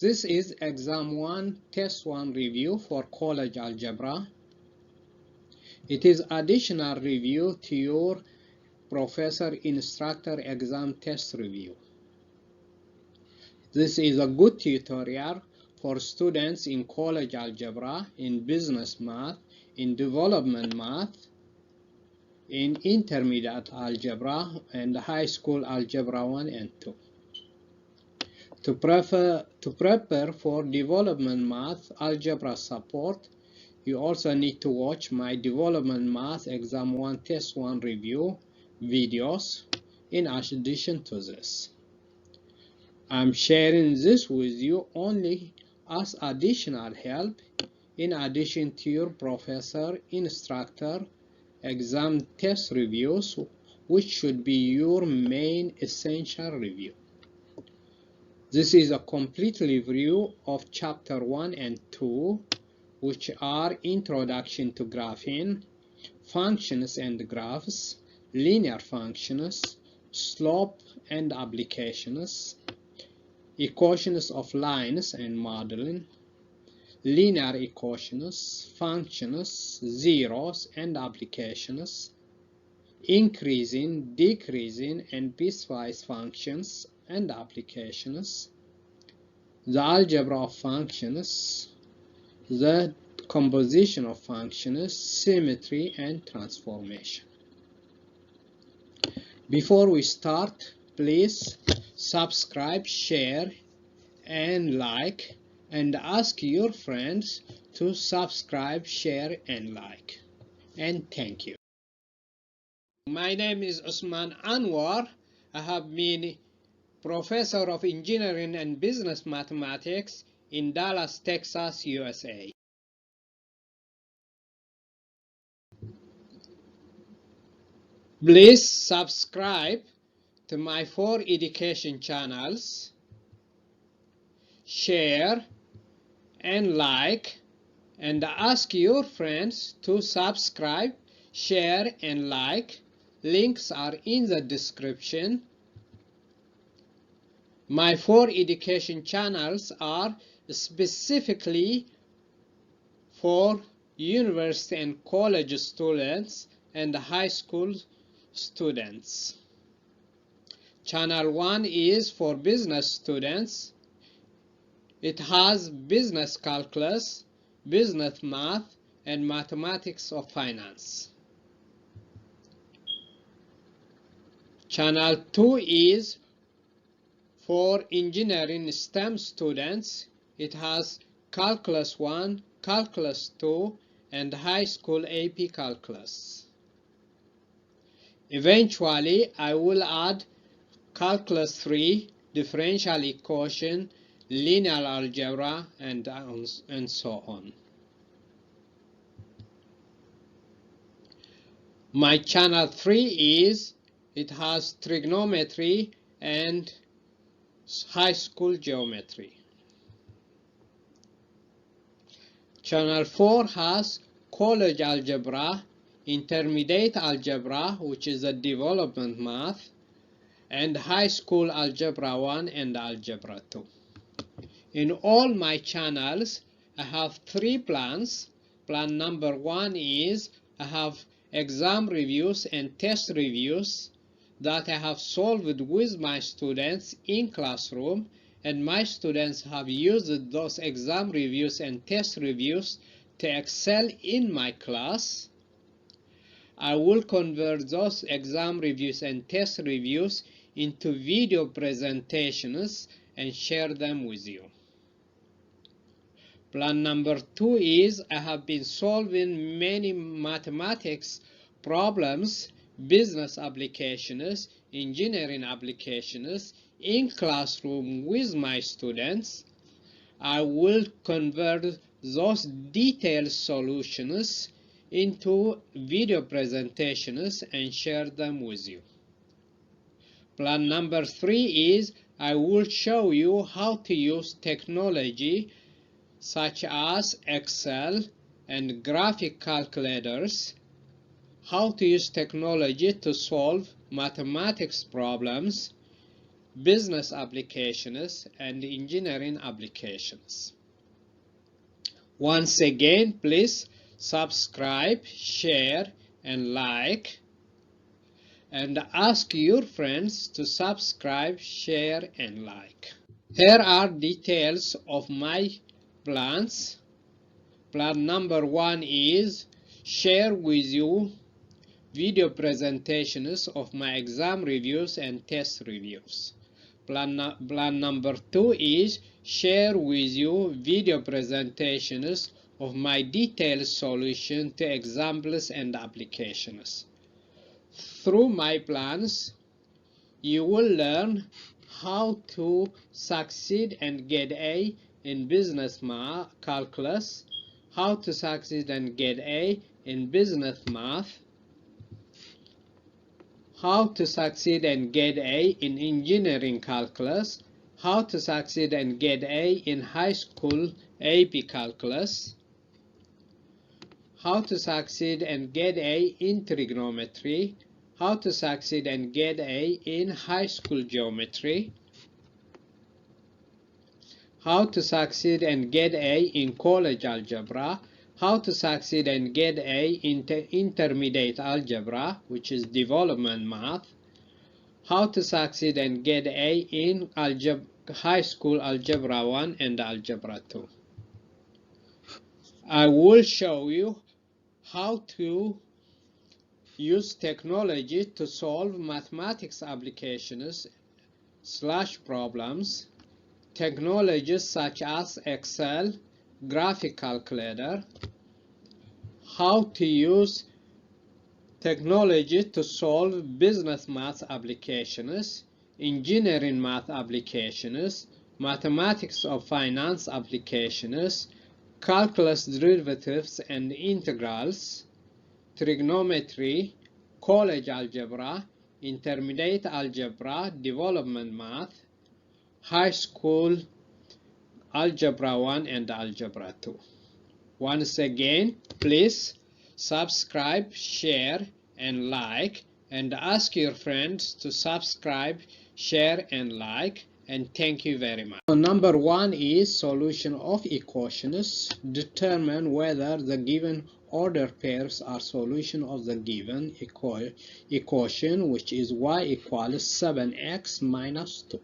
This is Exam 1, Test 1 review for College Algebra. It is additional review to your Professor Instructor Exam Test review. This is a good tutorial for students in College Algebra, in Business Math, in Development Math, in Intermediate Algebra, and High School Algebra 1 and 2. To prepare for Development Math Algebra support, you also need to watch my Development Math Exam 1 Test 1 review videos in addition to this. I'm sharing this with you only as additional help in addition to your professor, instructor, exam test reviews, which should be your main essential review. This is a complete review of Chapter 1 and 2, which are Introduction to Graphing, Functions and Graphs, Linear Functions, Slope and Applications, Equations of Lines and Modeling, Linear Equations, Functions, Zeros and Applications, Increasing, Decreasing and Piecewise Functions and Applications, the Algebra of Functions, the Decomposition of Functions, Symmetry and Transformation. Before we start, please subscribe, share and like, and ask your friends to subscribe, share and like. And thank you. My name is Osman Anwar. I have been Professor of Engineering and Business Mathematics in Dallas, Texas, USA. Please subscribe to my 4 education channels, share and like, and ask your friends to subscribe, share and like. Links are in the description. My 4 education channels are specifically for university and college students and high school students. Channel 1 is for business students. It has business calculus, business math, and mathematics of finance. Channel 2 is for engineering STEM students. It has Calculus 1, Calculus 2, and High School AP Calculus. Eventually, I will add Calculus 3, Differential Equation, Linear Algebra, and so on. My Channel 3 it has Trigonometry and High School Geometry. Channel 4 has College Algebra, Intermediate Algebra, which is a Development Math, and High School Algebra 1 and Algebra 2. In all my channels, I have 3 plans. Plan number 1 is I have exam reviews and test reviews that I have solved with my students in classroom, and my students have used those exam reviews and test reviews to excel in my class. I will convert those exam reviews and test reviews into video presentations and share them with you. Plan number 2 is I have been solving many mathematics problems, business applications, engineering applications in classroom with my students. I will convert those detailed solutions into video presentations and share them with you. Plan number 3 is I will show you how to use technology such as Excel and graphic calculators, how to use technology to solve mathematics problems business applications, and engineering applications. Once again, please subscribe, share, and like, and ask your friends to subscribe, share, and like. Here are details of my plans. Plan number 1 is share with you video presentations of my exam reviews and test reviews. Plan number 2 is share with you video presentations of my detailed solution to examples and applications. Through my plans, you will learn how to succeed and get A in business calculus, how to succeed and get A in business math, how to succeed and get A in engineering calculus, how to succeed and get A in high school AP calculus, how to succeed and get A in trigonometry, how to succeed and get A in high school geometry, how to succeed and get A in college algebra, how to succeed and get A in intermediate algebra, which is development math, how to succeed and get A in high school algebra 1 and algebra 2. I will show you how to use technology to solve mathematics applications / problems, technologies such as Excel, graphic calculator, how to use technology to solve business math applications, engineering math applications, mathematics of finance applications, calculus derivatives and integrals, trigonometry, college algebra, intermediate algebra, development math, high school algebra 1 and algebra 2. Once again, please subscribe, share, and like, and ask your friends to subscribe, share, and like, and thank you very much. So number 1 is solution of equations. Determine whether the given order pairs are solution of the given equation, which is y equals 7x minus 2.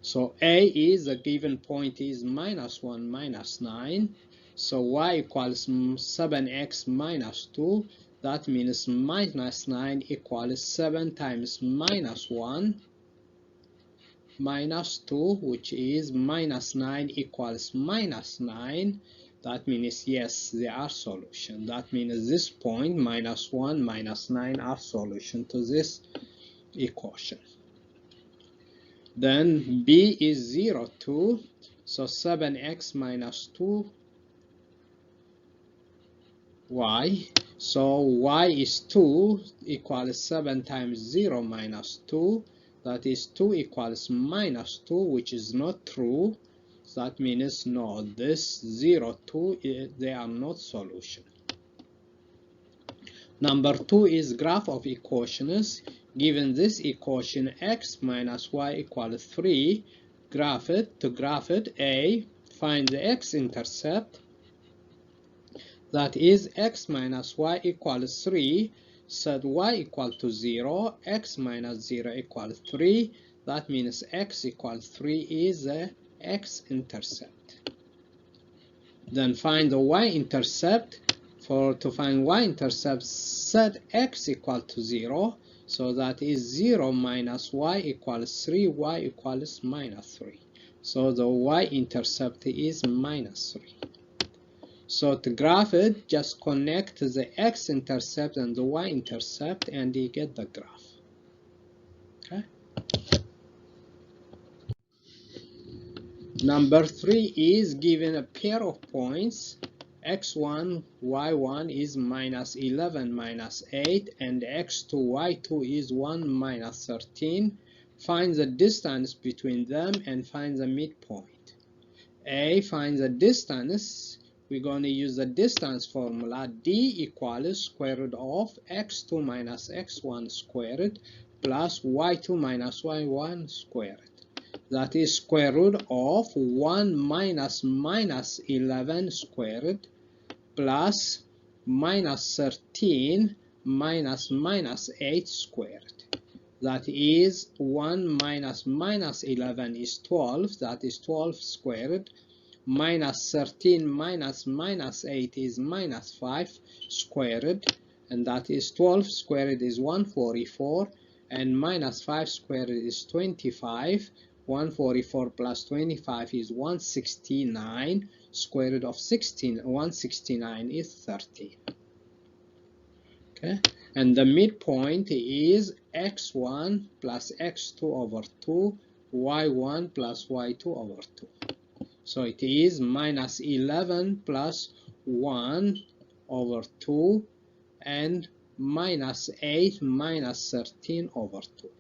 So A is the given point is minus 1 minus 9. So y equals 7x minus 2. That means minus 9 equals 7 times minus 1 minus 2, which is minus 9 equals minus 9. That means yes, they are solution. That means this point minus 1 minus 9 are solution to this equation. Then B is 0, 2. So 7x minus 2 y. So y is 2 equals 7 times 0 minus 2. That is 2 equals minus 2, which is not true. So that means no, this 0, 2, they are not solution. Number 2 is graph of equations. Given this equation x minus y equals 3, graph it. To graph it, A, find the x-intercept. That is x minus y equals 3. Set y equal to 0, x minus 0 equals 3. That means x equals 3 is the x-intercept. Then find the y-intercept. To find y-intercept, set x equal to 0. So that is 0 minus y equals 3, y equals minus 3. So the y-intercept is minus 3. So to graph it, just connect the x-intercept and the y-intercept and you get the graph. Okay. Number 3 is given a pair of points. x1, y1 is minus 11 minus 8 and x2, y2 is 1 minus 13. Find the distance between them and find the midpoint. A, find the distance. We're going to use the distance formula. D equals square root of x2 minus x1 squared plus y2 minus y1 squared. That is square root of 1 minus 11 squared plus minus 13 minus 8 squared. That is 1 minus 11 is 12, that is 12 squared, minus 13 minus 8 is minus 5 squared, and that is 12 squared is 144, and minus 5 squared is 25. 144 plus 25 is 169. Square root of 169 is 30. Okay, and the midpoint is x1 plus x2 over 2, y1 plus y2 over 2. So it is minus 11 plus 1 over 2 and minus 8 minus 13 over 2.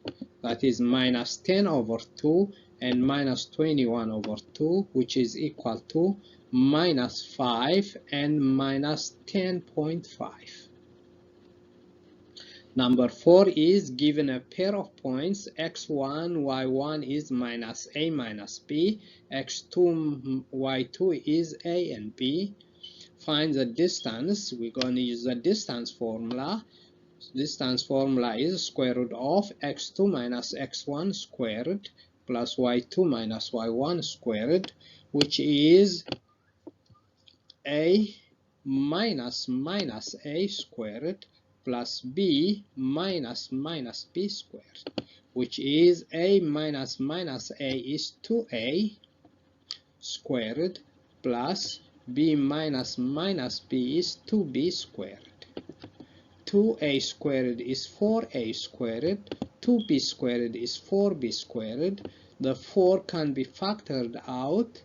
That is minus 10 over 2 and minus 21 over 2, which is equal to minus 5 and minus 10.5. Number 4 is given a pair of points x1, y1 is minus a minus b, x2, y2 is a and b. Find the distance. We're going to use the distance formula. Distance formula is square root of x2 minus x1 squared plus y2 minus y1 squared, which is a minus a squared plus b minus b squared, which is a minus a is 2a squared plus b minus b is 2b squared. 2a squared is 4a squared, 2b squared is 4b squared. The 4 can be factored out.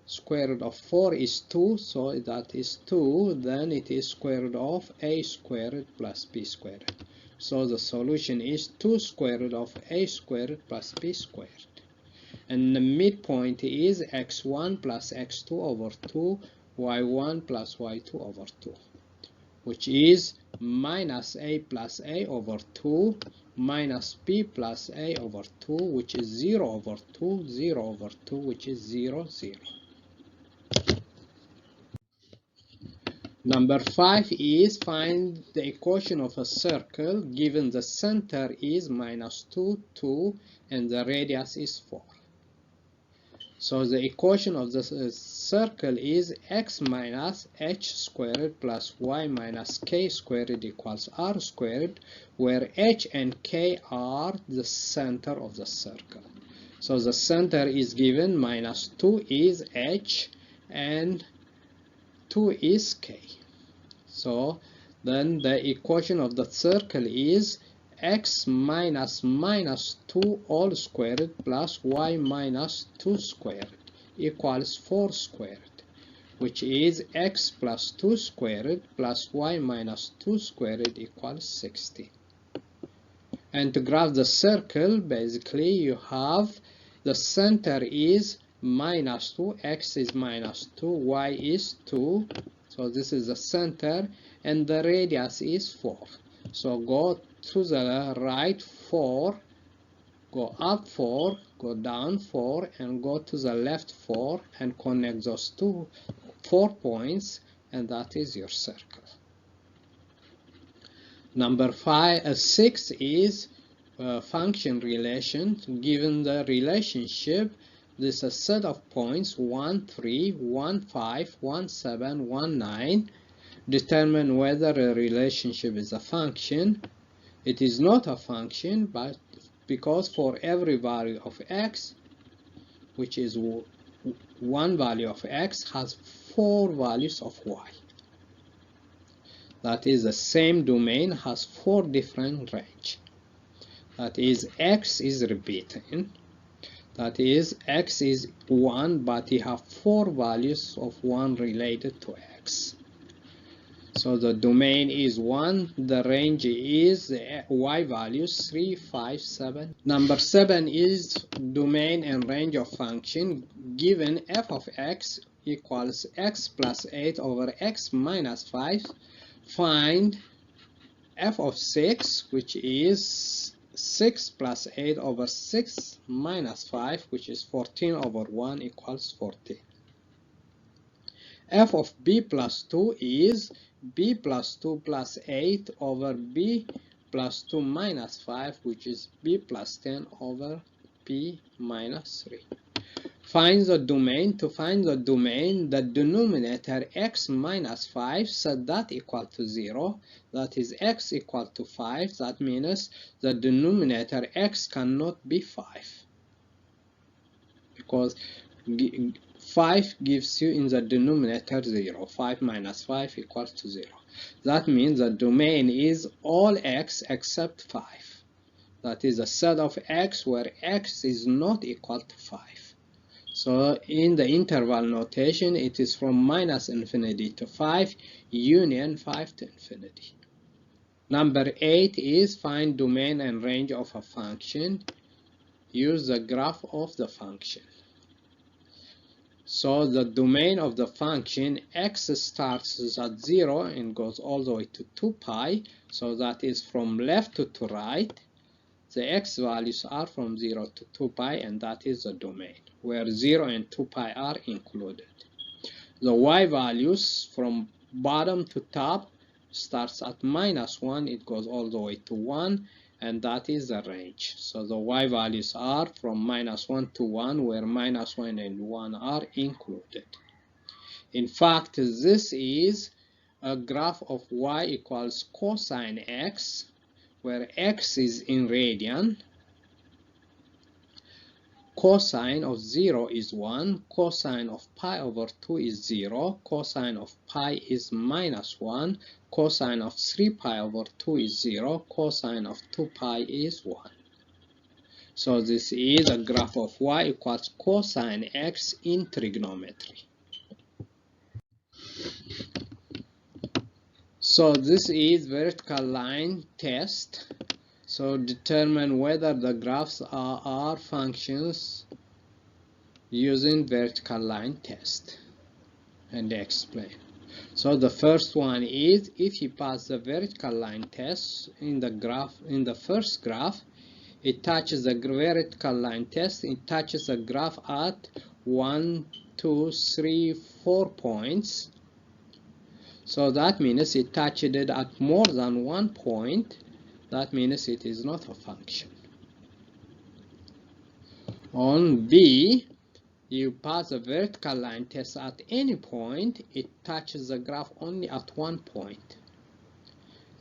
Square root of 4 is 2, so that is 2. Then it is square root of a squared plus b squared. So the solution is 2 square root of a squared plus b squared. And the midpoint is x1 plus x2 over 2, y1 plus y2 over 2, which is minus a plus a over 2 minus b plus a over 2, which is 0 over 2, 0 over 2, which is 0, 0. Number 5 is find the equation of a circle given the center is minus 2, 2, and the radius is 4. So the equation of the circle is x minus h squared plus y minus k squared equals r squared, where h and k are the center of the circle. So the center is given minus 2 is h and 2 is k. So then the equation of the circle is x minus 2 all squared plus y minus 2 squared equals 4 squared, which is x plus 2 squared plus y minus 2 squared equals 60. And to graph the circle, basically you have the center is minus 2, x is minus 2, y is 2, so this is the center, and the radius is 4. So go to the right 4, go up 4, go down 4, and go to the left 4, and connect those 4 points, and that is your circle. Number 6 is function relation. Given the relationship, this is a set of points 1, 3, 1, 5, 1, 7, 1, 9. Determine whether a relationship is a function. It is not a function, but because for every value of x, which is one value of x, has 4 values of y. That is the same domain has 4 different range. That is x is repeating. That is x is 1, but you have 4 values of 1 related to x. So the domain is 1, the range is y values 3, 5, 7. Number 7 is domain and range of function. Given f of x equals x plus 8 over x minus 5, find f of 6, which is 6 plus 8 over 6 minus 5, which is 14 over 1 equals 14. F of b plus 2 is b plus 2 plus 8 over b plus 2 minus 5, which is b plus 10 over b minus 3. Find the domain. To find the domain, the denominator x minus 5 set that equal to 0. That is x equal to 5. That means the denominator x cannot be 5. Because 5 gives you in the denominator 0. 5 minus 5 equals to 0. That means the domain is all x except 5. That is a set of x where x is not equal to 5. So in the interval notation, it is from minus infinity to 5, union 5 to infinity. Number 8 is find domain and range of a function. Use the graph of the function. So the domain of the function, x starts at 0 and goes all the way to 2 pi. So that is from left to right. The x values are from 0 to 2 pi, and that is the domain, where 0 and 2 pi are included. The y values from bottom to top starts at minus 1, it goes all the way to 1, and that is the range. So the y values are from minus 1 to 1, where minus 1 and 1 are included. In fact, this is a graph of y equals cosine x, where x is in radian. Cosine of 0 is 1, cosine of pi over 2 is 0, cosine of pi is minus 1, cosine of 3 pi over 2 is 0, cosine of 2 pi is 1. So this is a graph of y equals cosine x in trigonometry. So this is vertical line test. So determine whether the graphs are functions using vertical line test and explain. So the first one is if you pass the vertical line test in the graph, in the first graph, it touches the vertical line test, it touches the graph at 1, 2, 3, 4 points. So that means it touched it at more than 1 point. That means it is not a function. On B, you pass a vertical line test at any point, it touches the graph only at 1 point.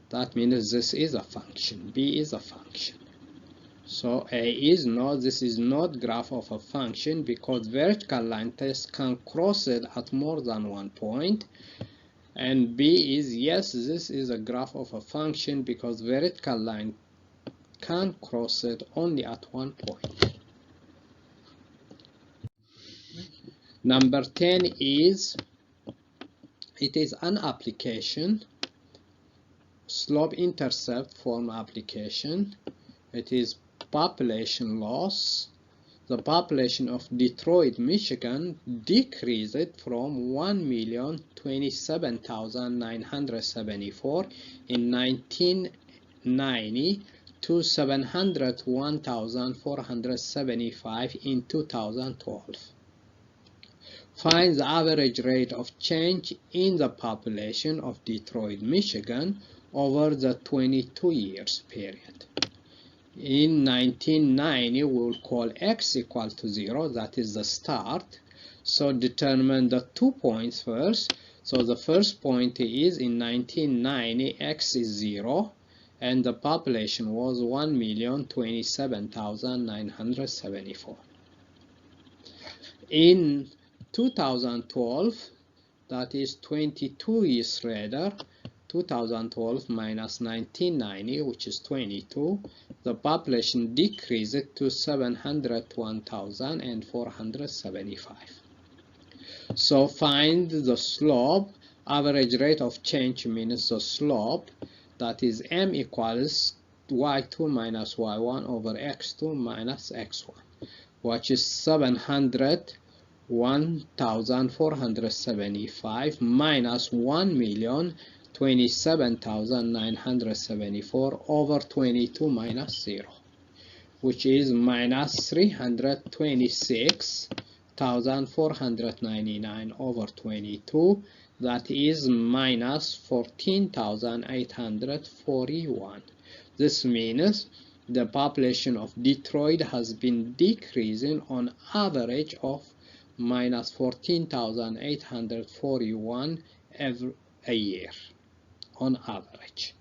That means this is a function. B is a function. So A is not, this is not graph of a function because vertical line test can cross it at more than 1 point. And B is, yes, this is a graph of a function because vertical line can cross it only at 1 point. Number 10 is, it is an application, slope-intercept form application. It is population loss. The population of Detroit, Michigan decreased from 1,027,974 in 1990 to 701,475 in 2012. Find the average rate of change in the population of Detroit, Michigan over the 22 years period. In 1990, we will call x equal to 0, that is the start. So determine the 2 points first. So the first point is in 1990, x is 0, and the population was 1,027,974. In 2012, that is 22 years later, 2012 minus 1990, which is 22, the population decreased to 701,475. So find the slope. Average rate of change means the slope, that is m equals y2 minus y1 over x2 minus x1, which is 701,475 minus 1,027,974 over 22 minus 0. which is minus 326,499 over 22. That is minus 14,841. This means the population of Detroit has been decreasing on average of minus 14,841 every year on average.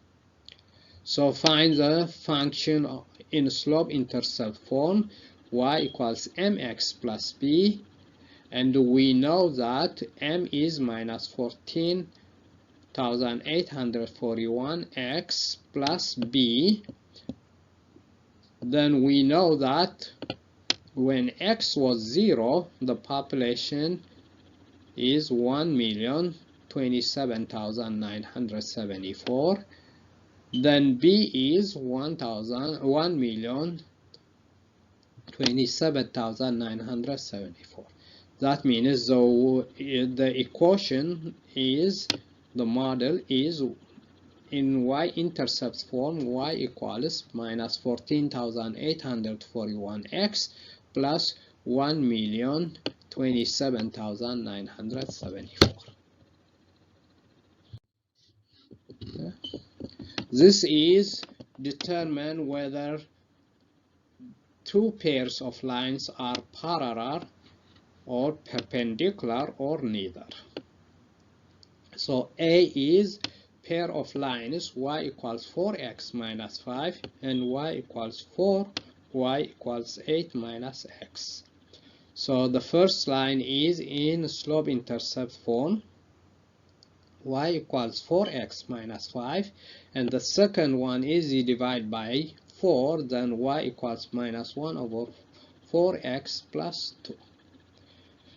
So find the function in slope-intercept form, y equals mx plus b, and we know that m is minus 14,841 x plus b. Then we know that when x was 0, the population is 1,027,974. Then b is 1,027,974. That means the equation is, the model is in y-intercept form, y equals minus 14,841x plus 1,027,974. This is determine whether two pairs of lines are parallel or perpendicular or neither. So A is pair of lines y equals 4x minus 5 and y equals 4, y equals 8 minus x. So the first line is in slope-intercept form, y equals 4x minus 5, and the second one is divided by 4, then y equals minus 1 over 4x plus 2.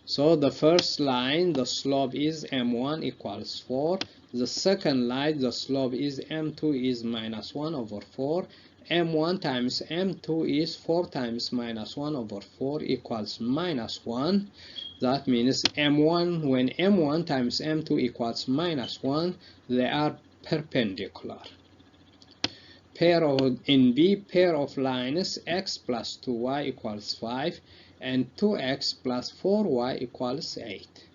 So the first line, the slope is m1 equals 4. The second line, the slope is m2 is minus 1 over 4. m1 times m2 is 4 times minus 1 over 4 equals minus 1. That means m1, when m1 times m2 equals minus 1, they are perpendicular. In B, pair of lines x plus 2y equals 5 and 2x plus 4y equals 8.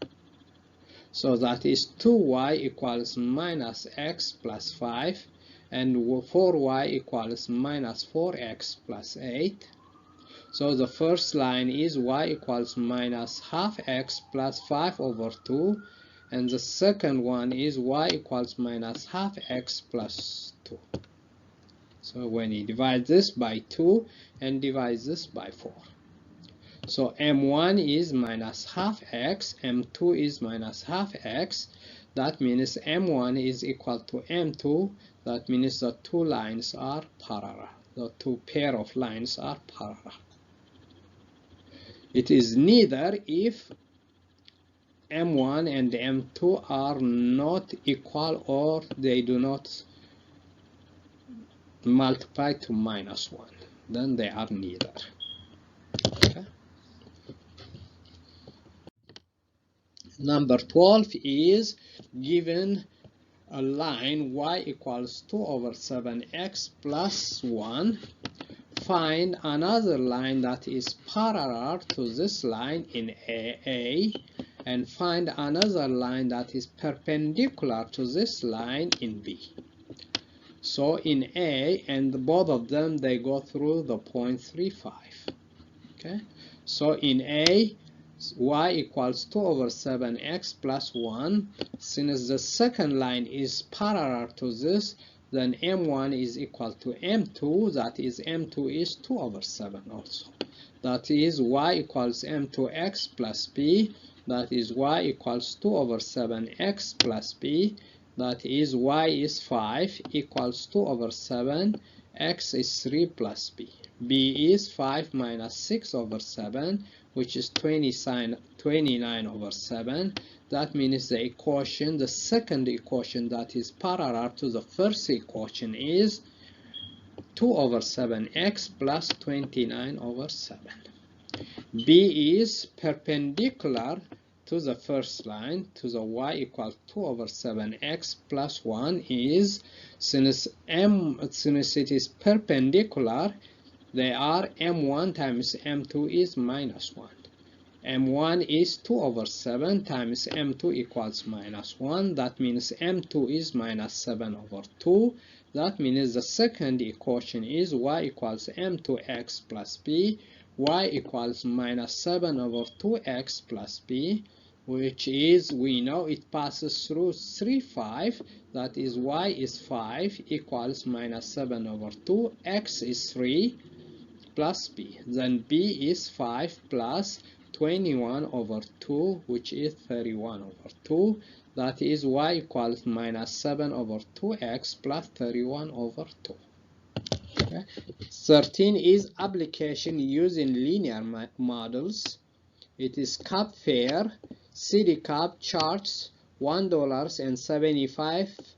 So that is 2y equals minus x plus 5 and 4y equals minus 4x plus 8. So the first line is y equals minus half x plus 5 over 2, and the second one is y equals minus half x plus 2. So when you divide this by 2 and divide this by 4. So m1 is minus half x, m2 is minus half x. That means m1 is equal to m2. That means the two lines are parallel. The two pair of lines are parallel. It is neither if m1 and m2 are not equal or they do not multiply to minus 1. Then they are neither. Okay. Number 12 is given a line y equals 2 over 7x plus 1. Find another line that is parallel to this line in A, and find another line that is perpendicular to this line in B. So in A, and both of them, they go through the point 35. Okay. So in A, y equals 2 over 7x plus 1. Since the second line is parallel to this, then m1 is equal to m2. That is, m2 is 2 over 7 also. That is, y equals m2x plus b. That is, y equals 2 over 7x plus b. That is, y is 5 equals 2 over 7. X is 3 plus b. b is 5 minus 6 over 7, which is 29 over 7. That means the equation, the second equation that is parallel to the first equation is 2 over 7x plus 29 over 7. B is perpendicular to the first line, to the y equals 2 over 7x plus 1 is, since it is perpendicular, they are m1 times m2 is minus 1. m1 is 2 over 7 times m2 equals minus 1. That means m2 is minus 7 over 2. That means the second equation is y equals m2x plus b. Y equals minus 7 over 2x plus b, which is, we know it passes through 3, 5. That is y is 5 equals minus 7 over 2. X is 3 plus b. Then b is 5 plus 21 over 2, which is 31 over 2. That is y equals minus 7 over 2x plus 31 over 2. Okay. 13 is application using linear models. It is cab fare, city cab charges $1.75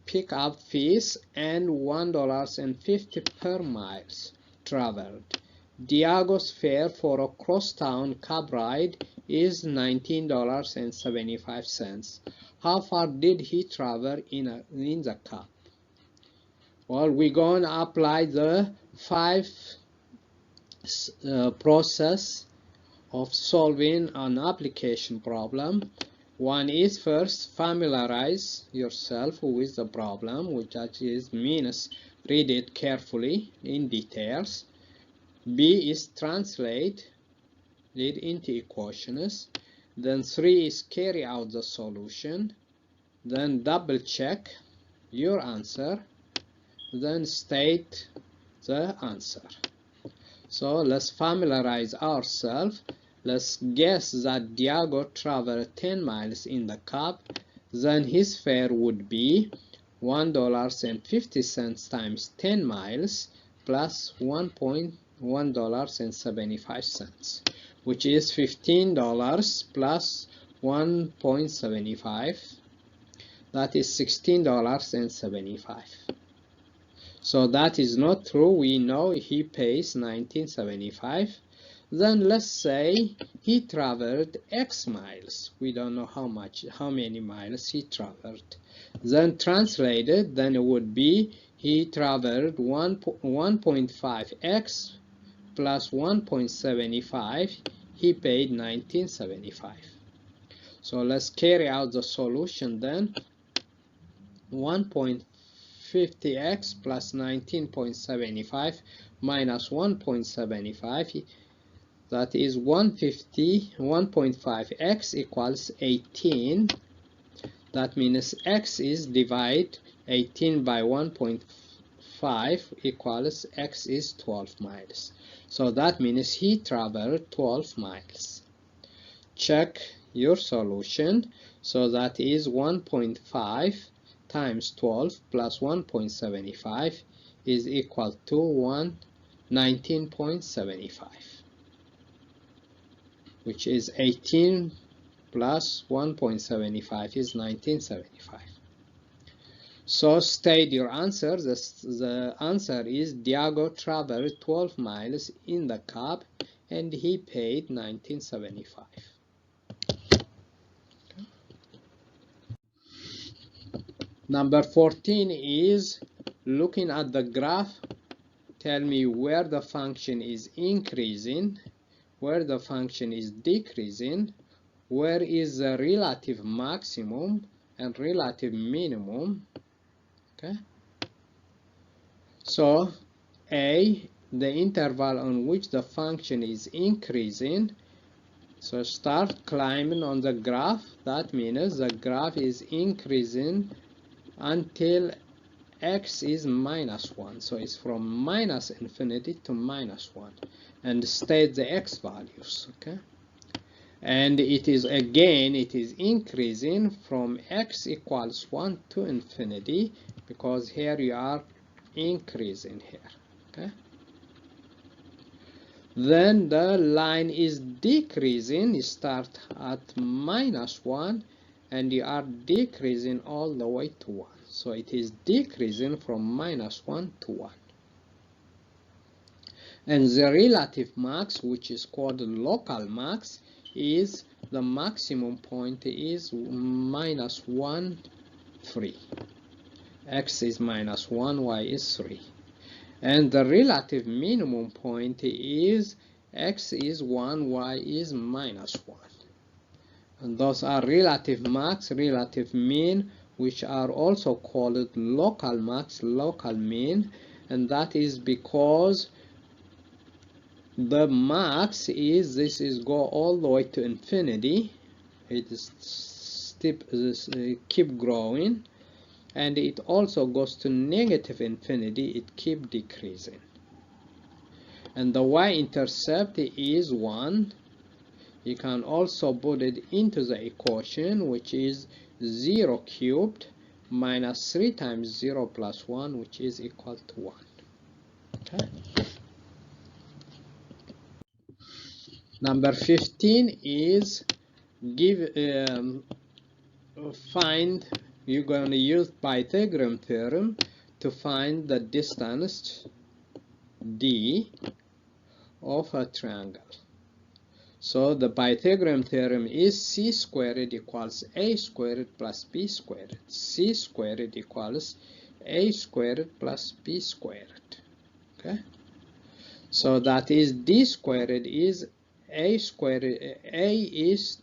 pickup fees and $1.50 per miles traveled. Diago's fare for a crosstown cab ride is $19.75. How far did he travel in the cab? Well, we're going to apply the 5 process of solving an application problem. One is, first, familiarize yourself with the problem, which actually means read it carefully in details. B is translate it into equations. Then 3 is carry out the solution. Then double check your answer. Then state the answer. So let's familiarize ourselves. Let's guess that Diago traveled 10 miles in the cab. Then his fare would be $1.50 times 10 miles plus $1.75, which is $15 plus 1.75. That is $16.75. So that is not true. We know he pays $19.75. Then let's say he traveled X miles. We don't know how many miles he traveled. Then translated, then it would be he traveled 1.5x plus 1.75. He paid $19.75. So let's carry out the solution then. 1.50x plus 19.75 minus 1.75, that is 1.5x equals 18. That means x is divide 18 by 1.5 equals x is 12 miles. So that means he traveled 12 miles. Check your solution. So that is 1.5 times 12 plus 1.75 is equal to 19.75, which is 18 plus 1.75 is 19.75. So state your answer. The answer is Diago traveled 12 miles in the cab and he paid 19.75. Number 14 is looking at the graph. Tell me where the function is increasing, where the function is decreasing, where is the relative maximum and relative minimum. Okay. So A, the interval on which the function is increasing. So start climbing on the graph. That means the graph is increasing until x is minus 1. So it's from minus infinity to minus 1. And state the x values. Okay. And it is increasing from x equals 1 to infinity, because here you are increasing here. Okay. Then the line is decreasing. You start at minus 1 and you are decreasing all the way to 1. So it is decreasing from minus 1 to 1. And the relative max, which is called local max, is the maximum point is minus 1, 3. X is minus 1, y is 3. And the relative minimum point is x is 1, y is minus 1. And those are relative max, relative mean, which are also called local max, local mean, and that is because the max is, this is go all the way to infinity, it is keep growing, and it also goes to negative infinity, it keep decreasing. And the y-intercept is 1. You can also put it into the equation, which is 0 cubed minus 3 times 0 plus 1, which is equal to 1. Okay. Number 15 is find, you're going to use Pythagorean theorem to find the distance D of a triangle. So the Pythagorean theorem is c squared equals a squared plus b squared. C squared equals a squared plus b squared. Okay. So that is d squared is a squared, a is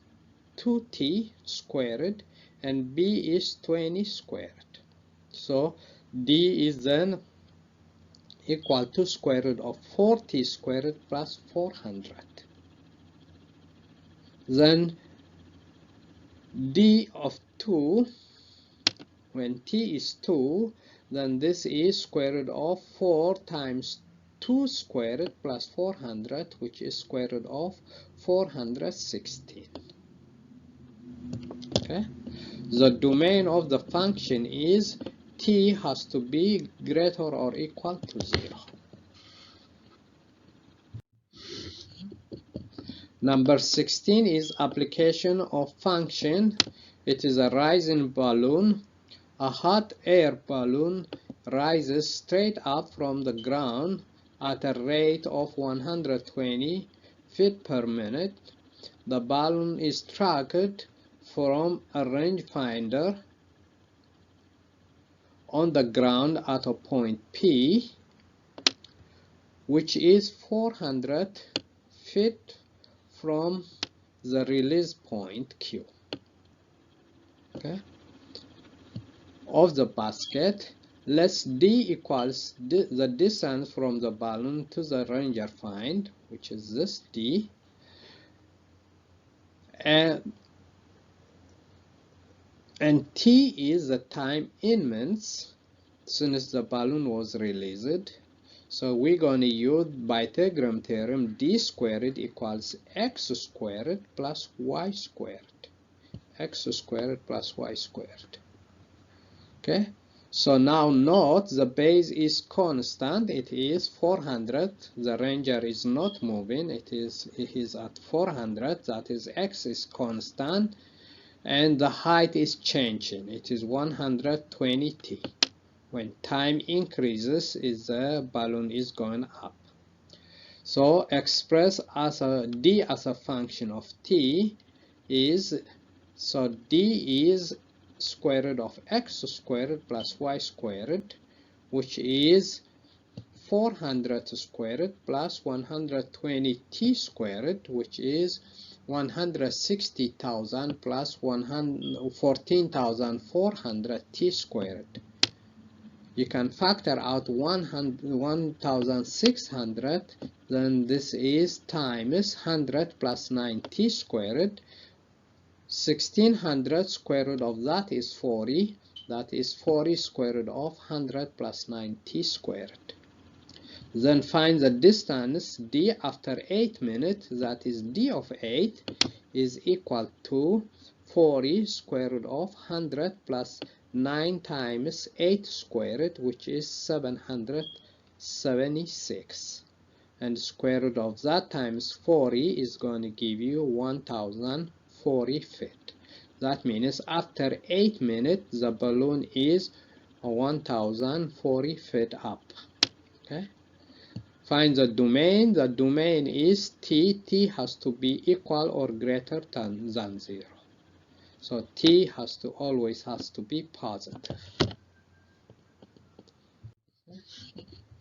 2t squared and b is 20 squared. So d is then equal to square root of 40 squared plus 400. Then d of 2, when t is 2, then this is square root of 4 times 2 squared plus 400, which is square root of 416. Okay, the domain of the function is t has to be greater or equal to 0. Number 16 is application of function. It is a rising balloon. A hot air balloon rises straight up from the ground at a rate of 120 feet per minute. The balloon is tracked from a rangefinder on the ground at a point P, which is 400 feet from the release point Q. Okay, of the basket. Let's d equals the distance from the balloon to the ranger find, which is this d, and t is the time in minutes since the balloon was released. So we're going to use Pythagorean theorem, d squared equals x squared plus y squared. X squared plus y squared. Okay, so now note the base is constant, it is 400, the ranger is not moving, it is at 400, that is x is constant, and the height is changing, it is 120t. When time increases, the balloon is going up. So express as a d as a function of t is, so d is square root of x squared plus y squared, which is 400 squared plus 120t squared, which is 160,000 plus 14,400 t squared. You can factor out 1,600, then this is times 100 plus 9t squared. 1,600 square root of that is 40. That is 40 square root of 100 plus 9t squared. Then find the distance d after 8 minutes. That is d of 8 is equal to 40 square root of 100 plus 9 times 8 squared, which is 776. And square root of that times 40 is going to give you 1,040 feet. That means after 8 minutes the balloon is 1,040 feet up. Okay, find the domain. The domain is t. T has to be equal or greater than 0. So t always has to be positive.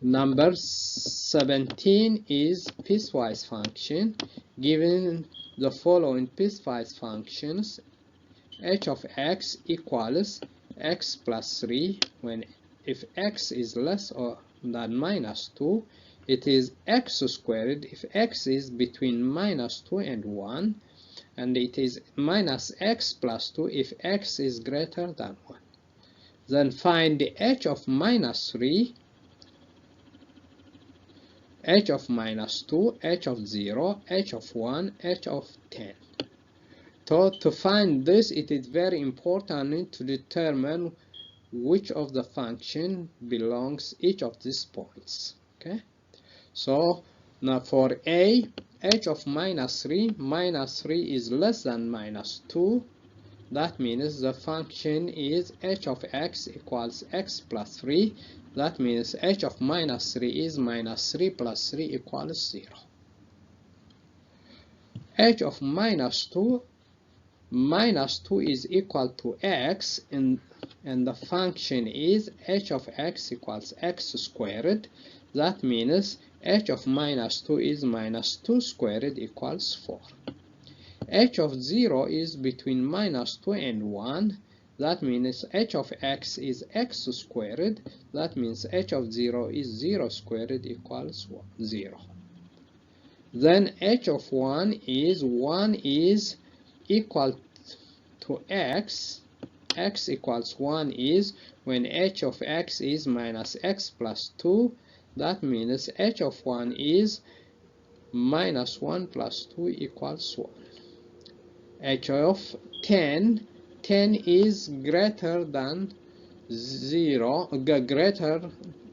Number 17 is piecewise function. Given the following piecewise functions, h of x equals x plus 3 when if x is less or than minus 2, it is x squared if x is between minus 2 and 1, and it is minus x plus 2 if x is greater than 1. Then find the h of minus 3, h of minus 2, h of 0, h of 1, h of 10. So to find this, it is very important to determine which of the function belongs each of these points. Okay, so now for a, h of minus 3 is less than minus 2. That means the function is h of x equals x plus 3. That means h of minus 3 is minus 3 plus 3 equals 0. H of minus 2 is equal to x, and the function is h of x equals x squared. That means h of minus 2 is minus 2 squared equals 4. H of 0 is between minus 2 and 1. That means h of x is x squared. That means h of 0 is 0 squared equals 0. Then h of 1 is equal to x. X equals 1 is when h of x is minus x plus 2. That means h of 1 is minus 1 plus 2 equals 1. H of 10 is greater than 0,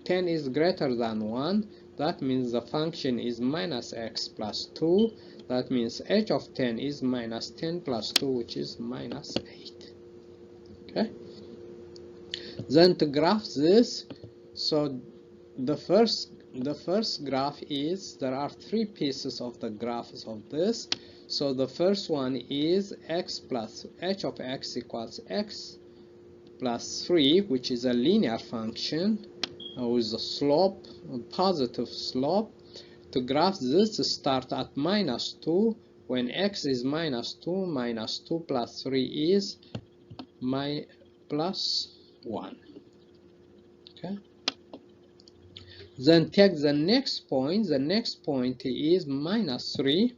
10 is greater than 1. That means the function is minus x plus 2. That means h of 10 is minus 10 plus 2, which is minus 8. Okay. Then to graph this, so the first graph is, there are 3 pieces of the graphs of this. So the first one is x plus h of x equals x plus 3, which is a linear function with a slope, a positive slope. To graph this, start at minus 2. When x is minus 2, minus 2 plus 3 is plus 1. Okay. Then take the next point. The next point is minus 3.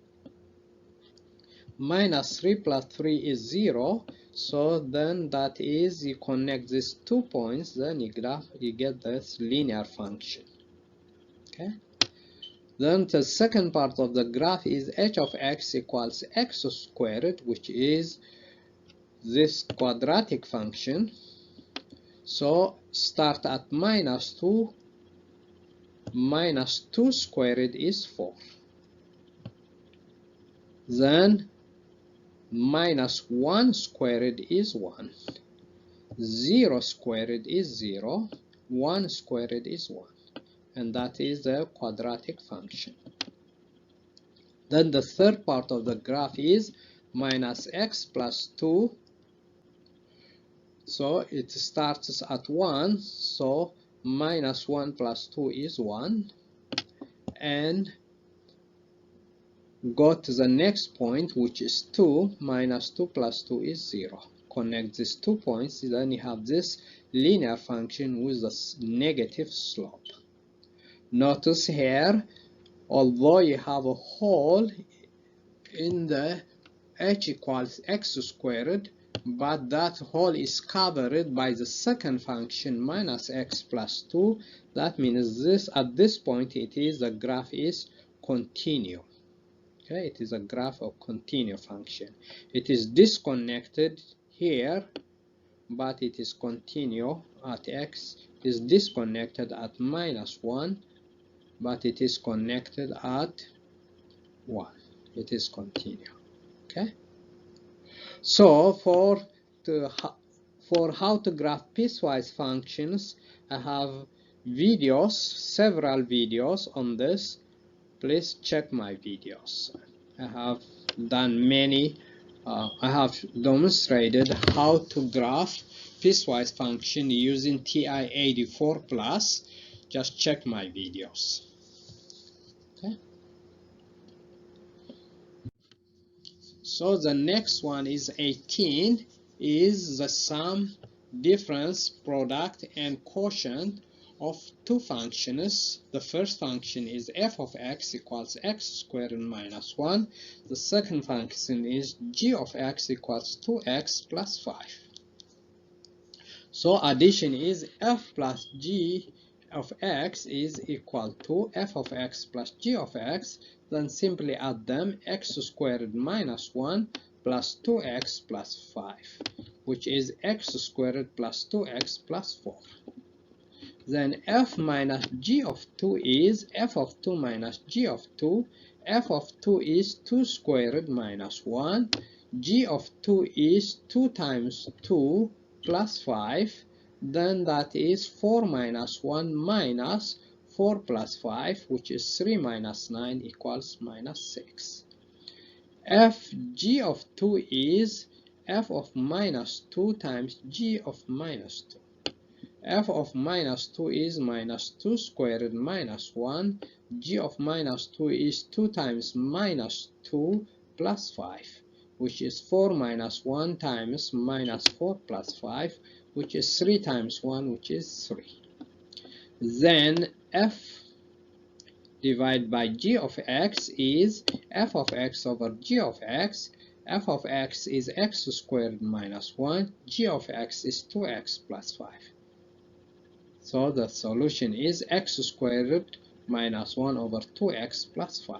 Minus 3 plus 3 is 0. So then that is, you connect these 2 points, then you get this linear function. Okay. Then the second part of the graph is h of x equals x squared, which is this quadratic function. So start at minus 2. Minus 2 squared is 4. Then minus 1 squared is 1. 0 squared is 0. 1 squared is 1. And that is the quadratic function. Then the third part of the graph is minus x plus 2. So it starts at 1. So minus 1 plus 2 is 1. And go to the next point, which is 2. Minus 2 plus 2 is 0. Connect these 2 points, then you have this linear function with a negative slope. Notice here, although you have a hole in the h equals x squared, but that hole is covered by the second function minus x plus 2. That means this, at this point, it is, the graph is continuous. Okay, it is a graph of continuous function. It is disconnected here, but it is continuous at x. It is disconnected at minus 1, but it is connected at 1. It is continuous. Okay. So for how to graph piecewise functions, I have videos, several videos on this. Please check my videos. I have done many. I have demonstrated how to graph piecewise function using TI-84+. just check my videos. Okay. So the next one is 18, is the sum, difference, product, and quotient of two functions. The first function is f of x equals x squared minus 1. The second function is g of x equals 2x plus 5. So addition is f plus g of x is equal to f of x plus g of x. Then simply add them, x squared minus 1 plus 2x plus 5, which is x squared plus 2x plus 4. Then f minus g of 2 is f of 2 minus g of 2. F of 2 is 2 squared minus 1. G of 2 is 2 times 2 plus 5. Then that is 4 minus 1 minus 4 plus 5, which is 3 minus 9 equals minus 6. F g of 2 is f of minus 2 times g of minus 2. F of minus 2 is minus 2 squared minus 1. G of minus 2 is 2 times minus 2 plus 5, which is 4 minus 1 times minus 4 plus 5, which is 3 times 1, which is 3. Then f divided by g of x is f of x over g of x. F of x is x squared minus 1. G of x is 2x plus 5. So the solution is x squared minus 1 over 2x plus 5.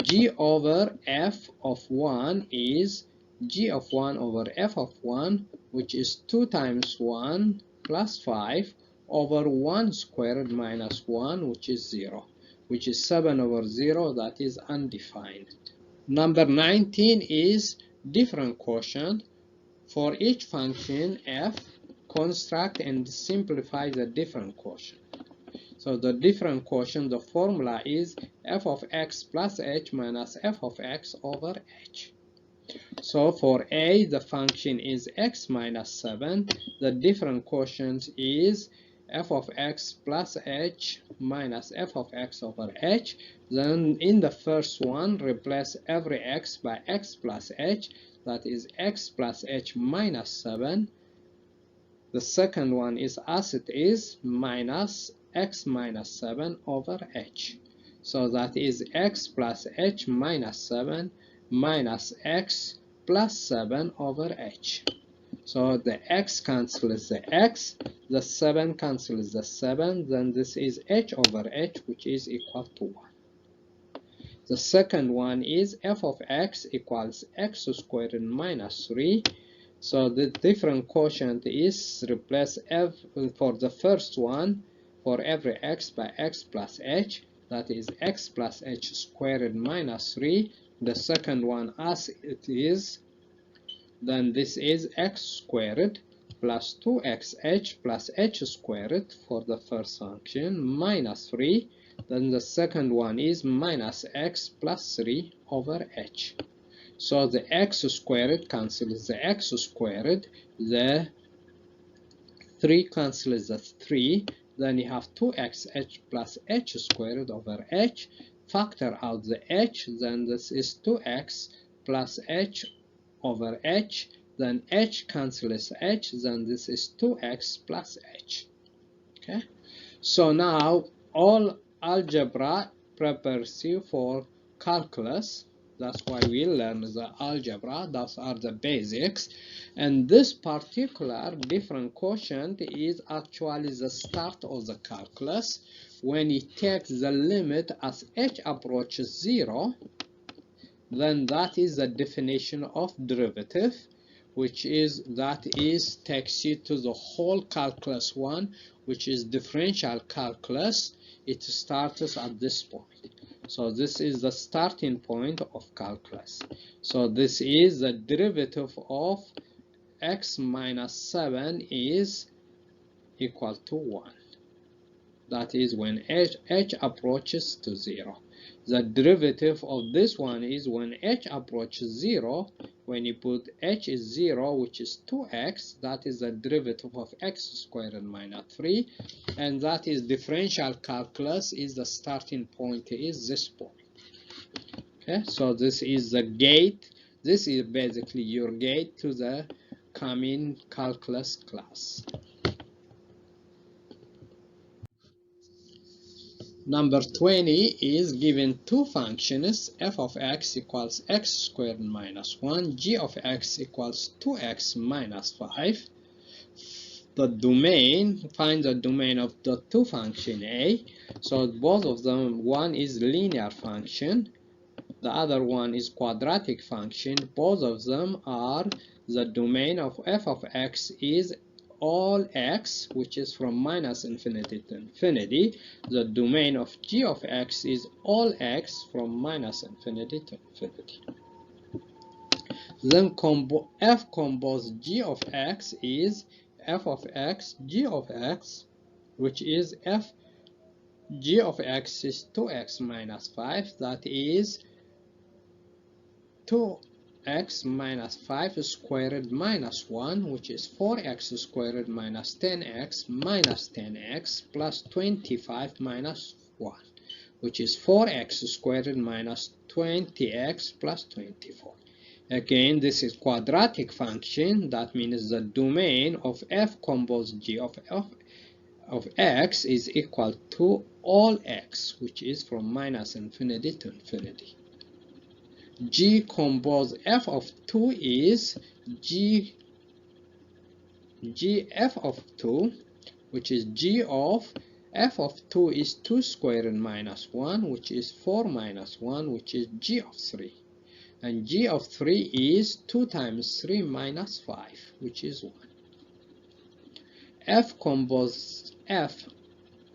G over f of 1 is g of 1 over f of 1, which is 2 times 1 plus 5 over 1 squared minus 1, which is 0, which is 7 over 0, that is undefined. Number 19 is different quotient. For each function f, construct and simplify the different quotient. So the different quotient, the formula is f of x plus h minus f of x over h. So for a, the function is x minus 7. The different quotient is f of x plus h minus f of x over h. Then in the first one, replace every x by x plus h. That is x plus h minus 7. The second one is as it is, minus x minus 7 over h. So that is x plus h minus 7 minus x plus 7 over h. So the x cancels the x, the 7 cancels the 7, then this is h over h, which is equal to 1. The second one is f of x equals x squared minus 3. So the different quotient is replace f for the first one for every x by x plus h. That is x plus h squared minus 3. The second one as it is, then this is x squared plus 2xh plus h squared for the first function minus 3. Then the second one is minus x plus 3 over h. So the x squared cancels the x squared, the 3 cancels the 3, then you have 2xh plus h squared over h. Factor out the h, then this is 2x plus h over h, then h cancels h, then this is 2x plus h. Okay, so now all algebra prepares you for calculus. That's why we learn the algebra. Those are the basics. And this particular different quotient is actually the start of the calculus. When you take the limit as h approaches 0, then that is the definition of derivative, which is takes you to the whole calculus 1, which is differential calculus. It starts at this point. So this is the starting point of calculus. So this is the derivative of x minus 7 is equal to 1. That is when h approaches to 0. The derivative of this one is when h approaches 0, when you put h is 0, which is 2x, that is the derivative of x squared minus 3, and that is differential calculus is the starting point is this point. Okay, so this is the gate. This is basically your gate to the coming calculus class. Number 20 is given two functions, f of x equals x squared minus 1, g of x equals 2x minus 5. The domain, find the domain of the two function A. So both of them, one is linear function, the other one is quadratic function. Both of them are, the domain of f of x is all x, which is from minus infinity to infinity. The domain of g of x is all x from minus infinity to infinity. Then f compose g of x is f of x, g of x, which is f g of x is 2x minus 5, that is 2x minus 5 squared minus 1, which is 4x squared minus 10x minus 10x plus 25 minus 1, which is 4x squared minus 20x plus 24. Again, this is quadratic function. That means the domain of f compose g of x is equal to all x, which is from minus infinity to infinity. G compose f of 2 is g f of 2, which is g of f of 2 is 2 squared minus 1, which is 4 minus 1, which is g of 3. And g of 3 is 2 times 3 minus 5, which is 1. F compose f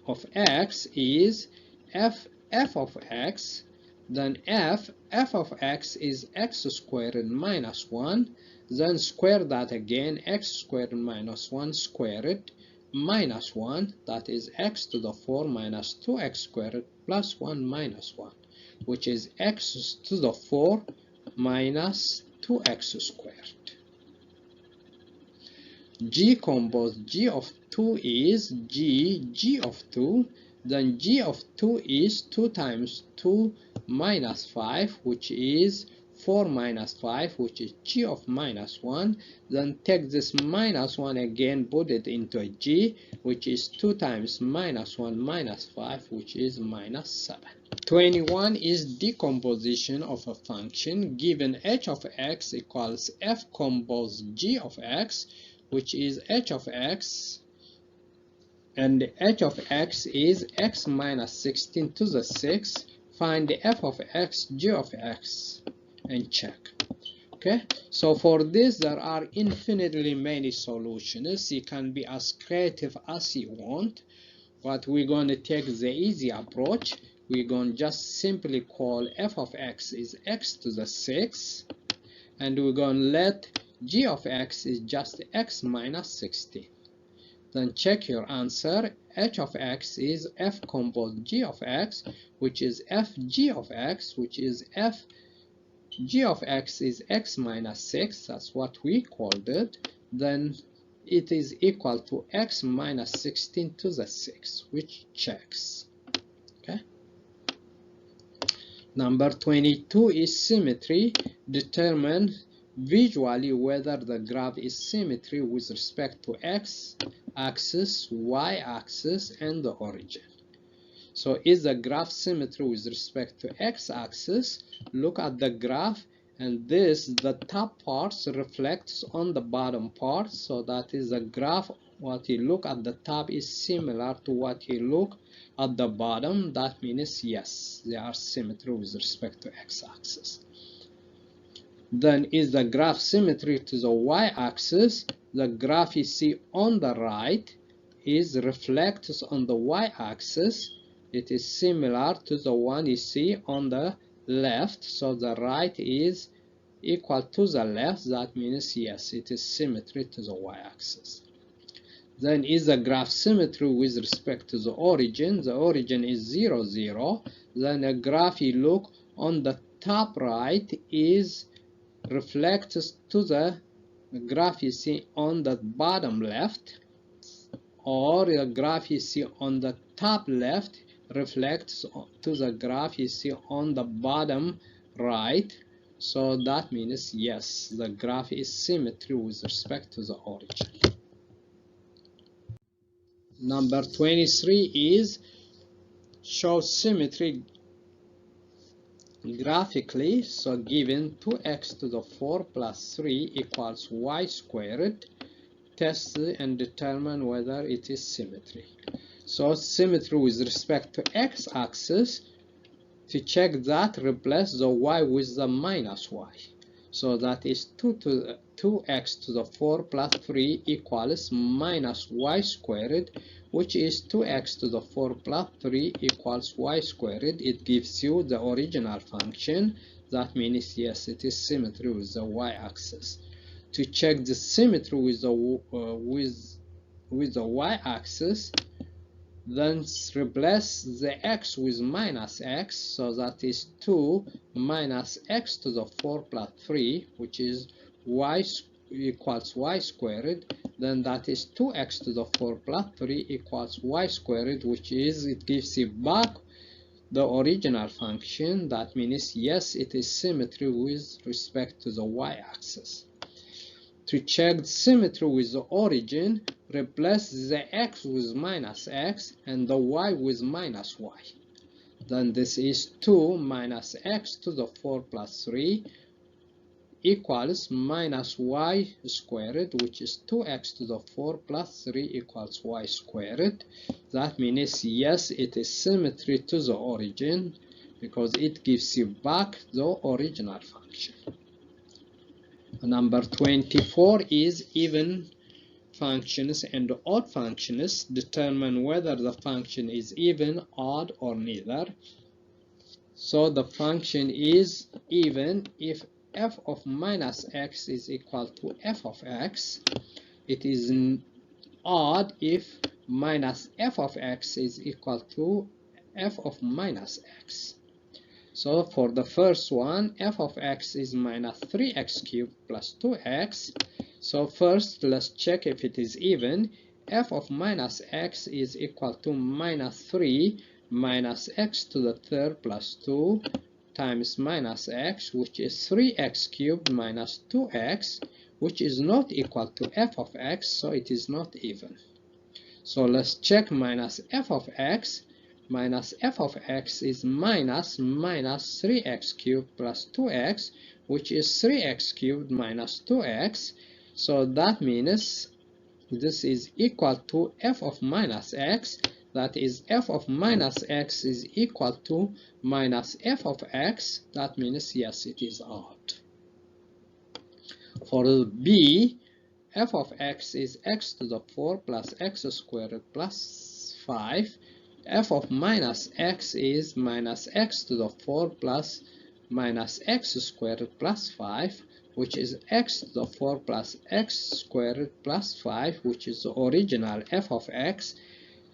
of x is f of x, then f of x is x squared minus 1, then square that again, x squared minus 1 squared minus 1, that is x to the 4 minus 2x squared plus 1 minus 1, which is x to the 4 minus 2x squared. G compose g of 2 is g of 2, then g of 2 is 2 times 2 minus 5, which is 4 minus 5, which is g of minus 1. Then take this minus 1 again, put it into a g, which is 2 times minus 1 minus 5, which is minus 7. 21 is decomposition of a function given h of x equals f compose g of x, which is h of x, and h of x is x minus 16 to the 6. Find the f of x, g of x, and check. Okay, so for this there are infinitely many solutions. You can be as creative as you want, but we're going to take the easy approach. We're going to just simply call f of x is x to the 6, and we're going to let g of x is just x minus 16. Then check your answer. H of x is f compose g of x, which is f g of x, which is f g of x is x minus 6, that's what we called it. Then it is equal to x minus 16 to the 6, which checks. Okay. Number 22 is symmetry. Determine visually whether the graph is symmetry with respect to x-axis, y-axis, and the origin. So is the graph symmetry with respect to x-axis? Look at the graph, and this, the top parts reflects on the bottom part, so that is the graph. What you look at the top is similar to what you look at the bottom. That means yes, they are symmetry with respect to x-axis. Then is the graph symmetry to the y-axis? The graph you see on the right is reflects on the y-axis. It is similar to the one you see on the left, so the right is equal to the left. That means yes, it is symmetry to the y-axis. Then is the graph symmetry with respect to the origin? The origin is 0, 0. Then a graph you look on the top right is reflects to the graph you see on the bottom left, or the graph you see on the top left reflects to the graph you see on the bottom right. So that means yes, the graph is symmetry with respect to the origin. Number 23 is show symmetry graphically. So given 2x to the 4 plus 3 equals y squared, test and determine whether it is symmetry. So symmetry with respect to x-axis, to check that, replace the y with the minus y. So that is 2x to the 4 plus 3 equals minus y squared, which is 2x to the 4 plus 3 equals y squared. It gives you the original function. That means yes, it is symmetry with the y-axis. To check the symmetry with the y-axis, then replace the x with minus x, so that is 2 minus x to the 4 plus 3, which is y equals y squared. Then that is 2x to the 4 plus 3 equals y squared, which is, it gives you back the original function. That means yes, it is symmetry with respect to the y-axis. To check the symmetry with the origin, replace the x with minus x and the y with minus y. Then this is 2 minus x to the 4 plus 3 equals minus y squared, which is 2x to the 4 plus 3 equals y squared. That means yes, it is symmetry to the origin because it gives you back the original function. Number 24 is even functions and odd functions. Determine whether the function is even, odd, or neither. So the function is even if f of minus x is equal to f of x. It is odd if minus f of x is equal to f of minus x. So for the first one, f of x is minus 3x cubed plus 2x. So first, let's check if it is even. F of minus x is equal to minus 3 minus x to the third plus 2 times minus x, which is 3x cubed minus 2x, which is not equal to f of x, so it is not even. So let's check minus f of x. Minus f of x is minus 3x cubed plus 2x, which is 3x cubed minus 2x. So that means this is equal to f of minus x. That is f of minus x is equal to minus f of x. That means yes, it is odd. For B, f of x is x to the 4 plus x squared plus 5. F of minus x is minus x to the 4 plus minus x squared plus 5, which is x to the 4 plus x squared plus 5, which is the original f of x.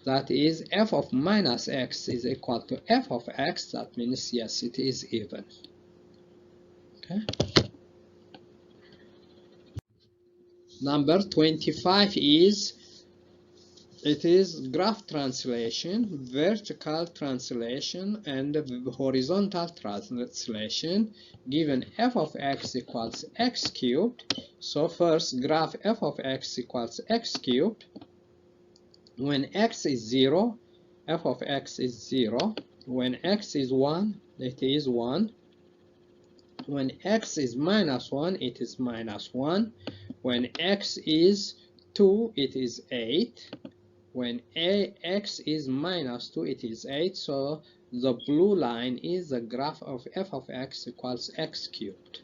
That is f of minus x is equal to f of x. That means yes, it is even. Okay. Number 25 is, it is graph translation, vertical translation, and horizontal translation. Given f of x equals x cubed. So first, graph f of x equals x cubed. When x is 0, f of x is 0. When x is 1, it is 1. When x is minus 1, it is minus 1. When x is 2, it is 8. When x is minus 2, it is 8. So the blue line is the graph of f of x equals x cubed.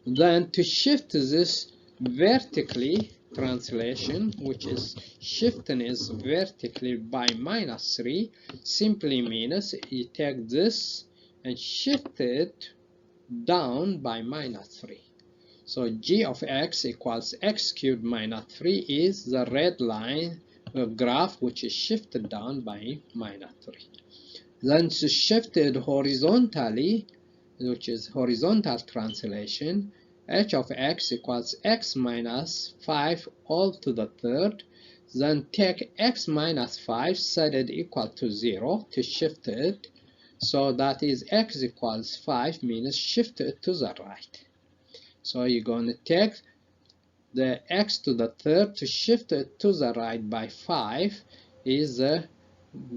Then to shift this vertically translation, which is shifting is vertically by minus 3, simply means you take this and shift it down by minus 3. So g of x equals x cubed minus 3 is the red line graph which is shifted down by minus 3. Then to shifted horizontally, which is horizontal translation, h of x equals x minus 5 all to the third. Then take x minus 5, set it equal to 0 to shift it. So that is x equals 5 means shift it to the right. So you're going to take the x to the third to shift it to the right by 5 is the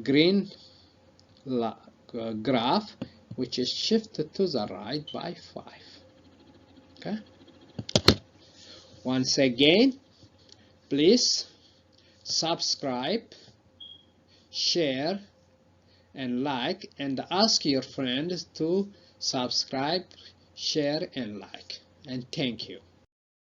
green graph which is shifted to the right by 5. Okay. Once again, please subscribe, share, and like, and ask your friends to subscribe, share, and like. And thank you.